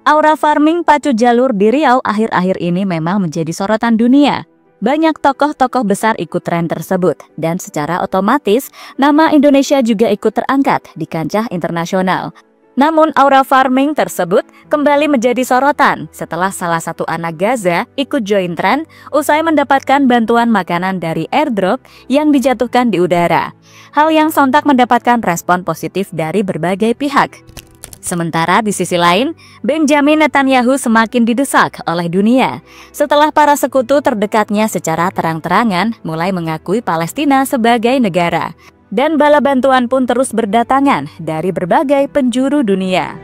Aura farming pacu jalur di Riau akhir-akhir ini memang menjadi sorotan dunia. Banyak tokoh-tokoh besar ikut tren tersebut, dan secara otomatis nama Indonesia juga ikut terangkat di kancah internasional. Namun aura farming tersebut kembali menjadi sorotan setelah salah satu anak Gaza ikut join tren usai mendapatkan bantuan makanan dari airdrop yang dijatuhkan di udara. Hal yang sontak mendapatkan respon positif dari berbagai pihak. Sementara di sisi lain, Benjamin Netanyahu semakin didesak oleh dunia setelah para sekutu terdekatnya secara terang-terangan mulai mengakui Palestina sebagai negara. Dan bala bantuan pun terus berdatangan dari berbagai penjuru dunia.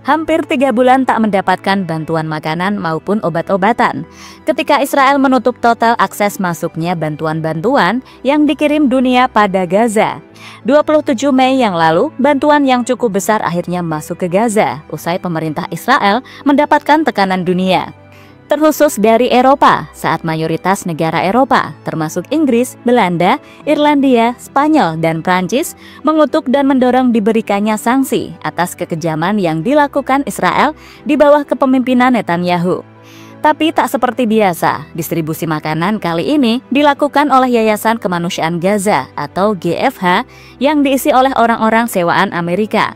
Hampir 3 bulan tak mendapatkan bantuan makanan maupun obat-obatan. Ketika Israel menutup total akses masuknya bantuan-bantuan yang dikirim dunia pada Gaza. 27 Mei yang lalu, bantuan yang cukup besar akhirnya masuk ke Gaza, usai pemerintah Israel mendapatkan tekanan dunia. Terkhusus dari Eropa, saat mayoritas negara Eropa, termasuk Inggris, Belanda, Irlandia, Spanyol, dan Prancis, mengutuk dan mendorong diberikannya sanksi atas kekejaman yang dilakukan Israel di bawah kepemimpinan Netanyahu. Tapi tak seperti biasa, distribusi makanan kali ini dilakukan oleh Yayasan Kemanusiaan Gaza atau GFH yang diisi oleh orang-orang sewaan Amerika.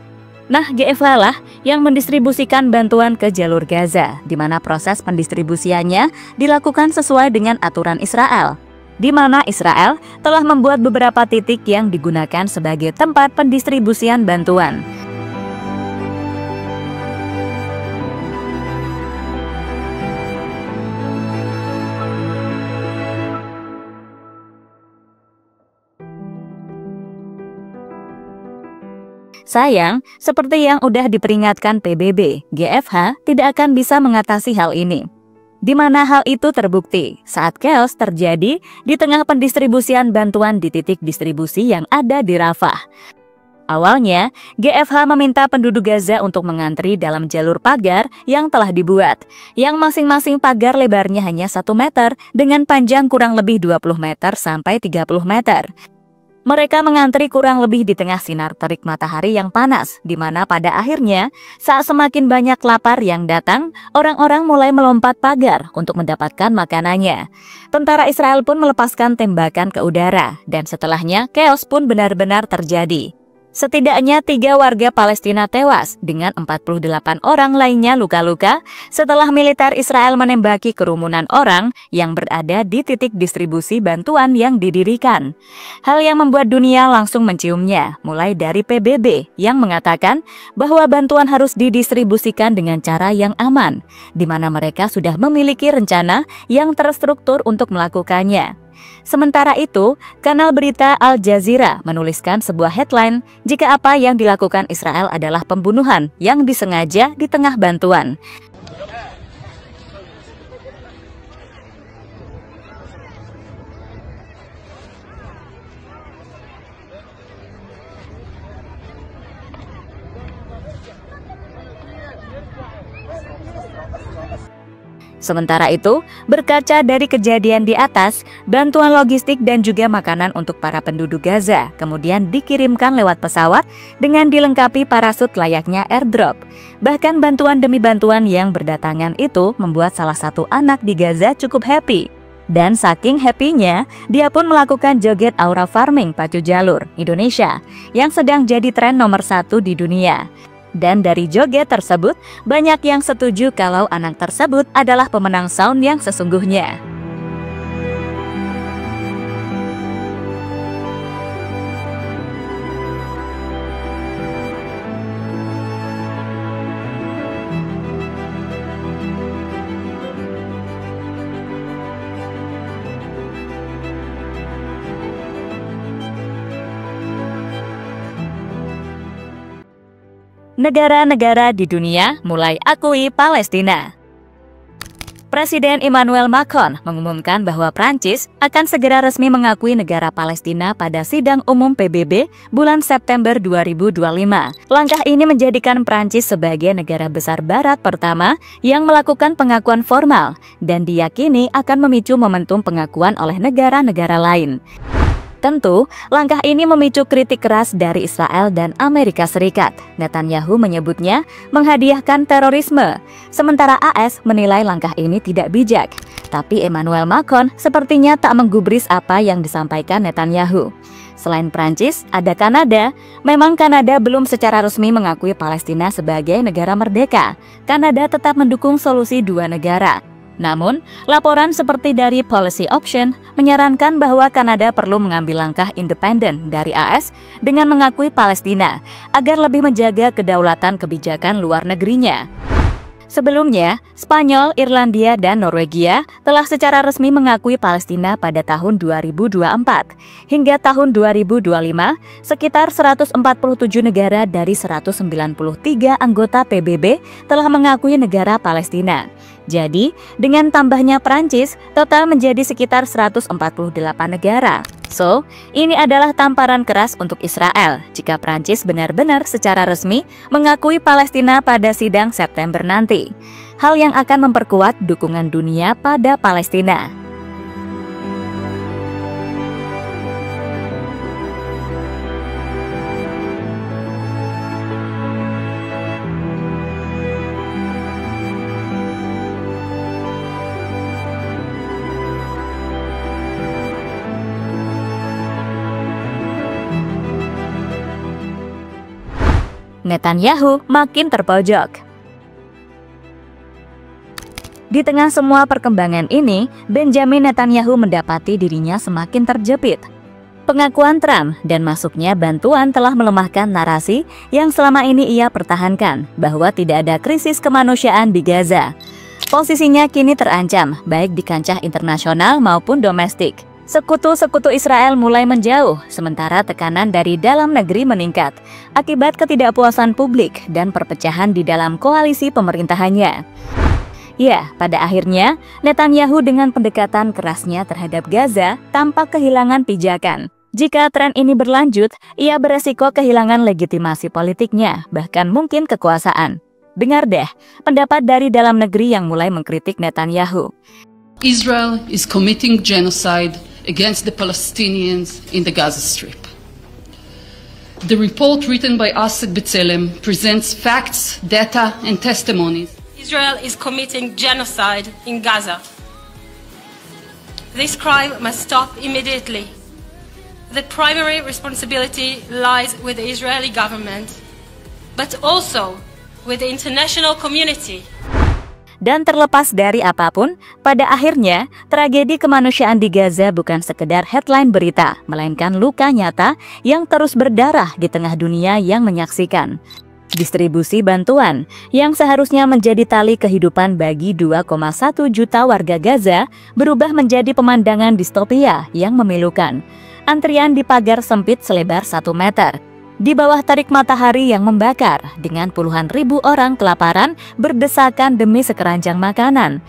Nah, GFH lah yang mendistribusikan bantuan ke jalur Gaza, di mana proses pendistribusiannya dilakukan sesuai dengan aturan Israel, di mana Israel telah membuat beberapa titik yang digunakan sebagai tempat pendistribusian bantuan. Sayang, seperti yang udah diperingatkan PBB, GFH tidak akan bisa mengatasi hal ini. Di mana hal itu terbukti saat chaos terjadi di tengah pendistribusian bantuan di titik distribusi yang ada di Rafah. Awalnya, GFH meminta penduduk Gaza untuk mengantri dalam jalur pagar yang telah dibuat, yang masing-masing pagar lebarnya hanya 1 meter dengan panjang kurang lebih 20 meter sampai 30 meter. Mereka mengantri kurang lebih di tengah sinar terik matahari yang panas, di mana pada akhirnya, saat semakin banyak lapar yang datang, orang-orang mulai melompat pagar untuk mendapatkan makanannya. Tentara Israel pun melepaskan tembakan ke udara, dan setelahnya, chaos pun benar-benar terjadi. Setidaknya 3 warga Palestina tewas dengan 48 orang lainnya luka-luka setelah militer Israel menembaki kerumunan orang yang berada di titik distribusi bantuan yang didirikan. Hal yang membuat dunia langsung menciumnya, mulai dari PBB yang mengatakan bahwa bantuan harus didistribusikan dengan cara yang aman, di mana mereka sudah memiliki rencana yang terstruktur untuk melakukannya. Sementara itu, kanal berita Al Jazeera menuliskan sebuah headline jika apa yang dilakukan Israel adalah pembunuhan yang disengaja di tengah bantuan. Sementara itu, berkaca dari kejadian di atas, bantuan logistik dan juga makanan untuk para penduduk Gaza kemudian dikirimkan lewat pesawat dengan dilengkapi parasut layaknya airdrop. Bahkan bantuan demi bantuan yang berdatangan itu membuat salah satu anak di Gaza cukup happy. Dan saking happy-nya, dia pun melakukan joget aura farming pacu jalur Indonesia yang sedang jadi tren nomor 1 di dunia. Dan dari joget tersebut, banyak yang setuju kalau anak tersebut adalah pemenang sound yang sesungguhnya. Negara-negara di dunia mulai akui Palestina. Presiden Emmanuel Macron mengumumkan bahwa Prancis akan segera resmi mengakui negara Palestina pada sidang umum PBB bulan September 2025. Langkah ini menjadikan Prancis sebagai negara besar barat pertama yang melakukan pengakuan formal dan diyakini akan memicu momentum pengakuan oleh negara-negara lain. Tentu, langkah ini memicu kritik keras dari Israel dan Amerika Serikat. Netanyahu menyebutnya menghadiahkan terorisme, sementara AS menilai langkah ini tidak bijak. Tapi Emmanuel Macron sepertinya tak menggubris apa yang disampaikan Netanyahu. Selain Prancis, ada Kanada. Memang Kanada belum secara resmi mengakui Palestina sebagai negara merdeka. Kanada tetap mendukung solusi dua negara. Namun, laporan seperti dari Policy Option menyarankan bahwa Kanada perlu mengambil langkah independen dari AS dengan mengakui Palestina agar lebih menjaga kedaulatan kebijakan luar negerinya. Sebelumnya, Spanyol, Irlandia, dan Norwegia telah secara resmi mengakui Palestina pada tahun 2024. Hingga tahun 2025, sekitar 147 negara dari 193 anggota PBB telah mengakui negara Palestina. Jadi, dengan tambahnya Prancis, total menjadi sekitar 148 negara. So, ini adalah tamparan keras untuk Israel jika Prancis benar-benar secara resmi mengakui Palestina pada sidang September nanti. Hal yang akan memperkuat dukungan dunia pada Palestina. Netanyahu makin terpojok. Di tengah semua perkembangan ini, Benjamin Netanyahu mendapati dirinya semakin terjepit. Pengakuan Trump dan masuknya bantuan telah melemahkan narasi yang selama ini ia pertahankan bahwa tidak ada krisis kemanusiaan di Gaza. Posisinya kini terancam, baik di kancah internasional maupun domestik. Sekutu-sekutu Israel mulai menjauh, sementara tekanan dari dalam negeri meningkat akibat ketidakpuasan publik dan perpecahan di dalam koalisi pemerintahannya. Ya, pada akhirnya, Netanyahu dengan pendekatan kerasnya terhadap Gaza tampak kehilangan pijakan. Jika tren ini berlanjut, ia beresiko kehilangan legitimasi politiknya, bahkan mungkin kekuasaan. Dengar deh, pendapat dari dalam negeri yang mulai mengkritik Netanyahu. Israel is committing genocide against the Palestinians in the Gaza Strip. The report written by us at B'Tselem presents facts, data, and testimonies. Israel is committing genocide in Gaza. This crime must stop immediately. The primary responsibility lies with the Israeli government, but also with the international community. Dan terlepas dari apapun, pada akhirnya tragedi kemanusiaan di Gaza bukan sekedar headline berita, melainkan luka nyata yang terus berdarah di tengah dunia yang menyaksikan. Distribusi bantuan yang seharusnya menjadi tali kehidupan bagi 2,1 juta warga Gaza berubah menjadi pemandangan distopia yang memilukan. Antrian di pagar sempit selebar 1 meter. Di bawah terik matahari yang membakar, dengan puluhan ribu orang kelaparan berdesakan demi sekeranjang makanan.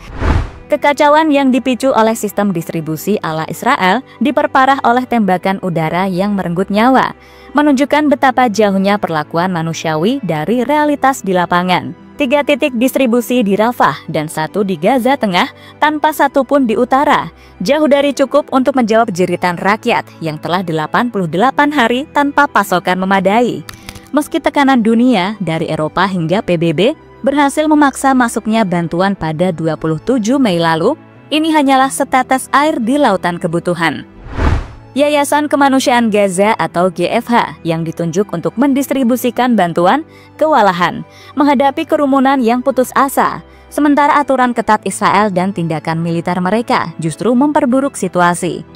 Kekacauan yang dipicu oleh sistem distribusi ala Israel diperparah oleh tembakan udara yang merenggut nyawa, menunjukkan betapa jauhnya perlakuan manusiawi dari realitas di lapangan. 3 titik distribusi di Rafah dan 1 di Gaza Tengah tanpa satu pun di utara, jauh dari cukup untuk menjawab jeritan rakyat yang telah 88 hari tanpa pasokan memadai. Meski tekanan dunia dari Eropa hingga PBB berhasil memaksa masuknya bantuan pada 27 Mei lalu, ini hanyalah setetes air di lautan kebutuhan. Yayasan Kemanusiaan Gaza atau GFH yang ditunjuk untuk mendistribusikan bantuan kewalahan menghadapi kerumunan yang putus asa, sementara aturan ketat Israel dan tindakan militer mereka justru memperburuk situasi.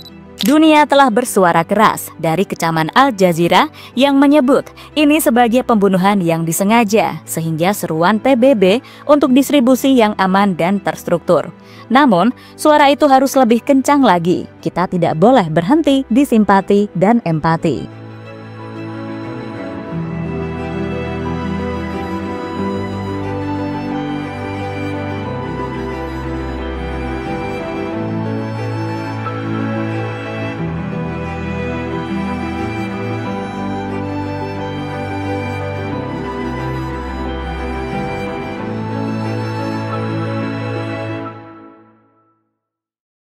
Dunia telah bersuara keras dari kecaman Al Jazeera yang menyebut ini sebagai pembunuhan yang disengaja, sehingga seruan PBB untuk distribusi yang aman dan terstruktur. Namun, suara itu harus lebih kencang lagi. Kita tidak boleh berhenti di simpati dan empati.